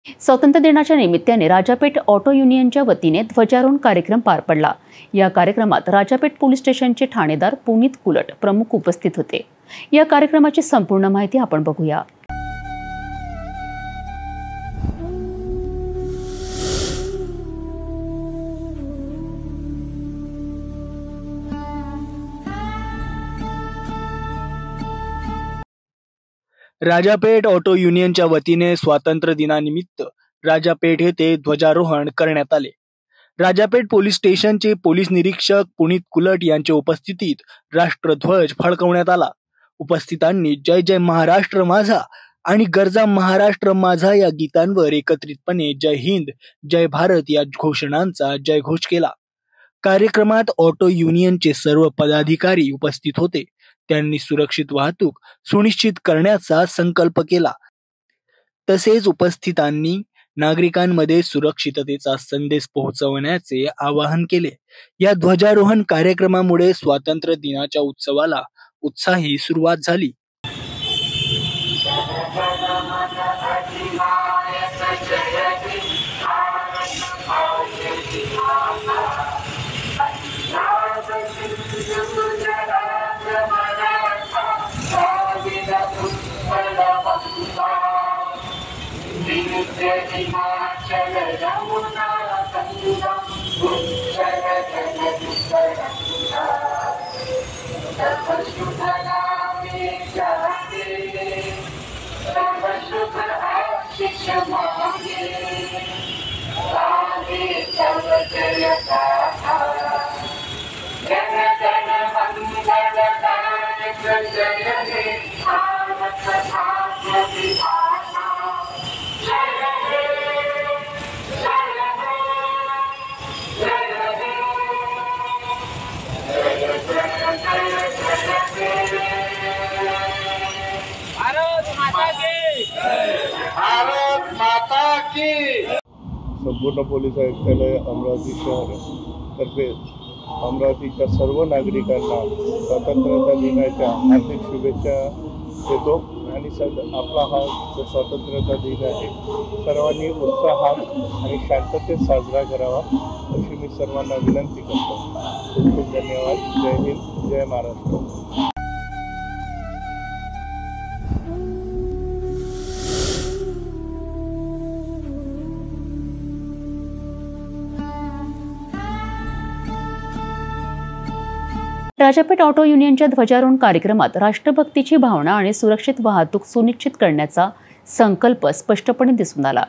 स्वातंत्र्य दिनाच्या निमित्ताने राजापेठ ऑटो युनियनच्या वतीने ध्वजारोहण कार्यक्रम पार पडला। या कार्यक्रमात राजापेठ पोलीस स्टेशनचे ठाणेदार पुनीत कुलट प्रमुख उपस्थित होते। या कार्यक्रमाची संपूर्ण माहिती आपण बघूया। राजापेठ ऑटो युनियनच्या वतीने स्वातंत्र्य दिनानिमित्त राजापेठ येथे ध्वजारोहण करण्यात आले। राजापेठ पोलीस स्टेशनचे पोलीस निरीक्षक पुनीत कुलट यांच्या उपस्थितीत राष्ट्रध्वज फडकवण्यात आला। उपस्थितांनी जय जय महाराष्ट्र माझा आणि गरजा महाराष्ट्र माझा या गीतांवर एकत्रितपणे जय हिंद जय भारत या घोषणांचा जयघोष केला। कार्यक्रमात ऑटो युनियनचे सर्व पदाधिकारी उपस्थित होते। त्यांनी सुरक्षित वाहतूक सुनिश्चित करण्याचा संकल्प केला। तसेच उपस्थितांनी नागरिकांमध्ये सुरक्षिततेचा संदेश पोहोचवण्याचे आवाहन केले। या ध्वजारोहण कार्यक्रमामुळे स्वातंत्र्य दिनाच्या उत्सवाला उत्साही सुरुवात झाली। भारत माता की। संपूर्ण पोलीस आयुक्तालय अमरावती शहर तर्फे अमरावतीच्या सर्व नागरिकांना स्वातंत्र्य दिनाच्या हार्दिक शुभेच्छा देतो। आणि आपला हा जो स्वातंत्र्य दिन आहे सर्वांनी उत्साहात आणि शांततेत साजरा करावा अशी मी सर्वांना विनंती करतो। खूप खूप धन्यवाद। जय हिंद जय महाराष्ट्र। राजापेठ ऑटो युनियनच्या ध्वजारोहण कार्यक्रमात राष्ट्रभक्तीची भावना आणि सुरक्षित वाहतूक सुनिश्चित करण्याचा संकल्प स्पष्टपणे दिसून आला।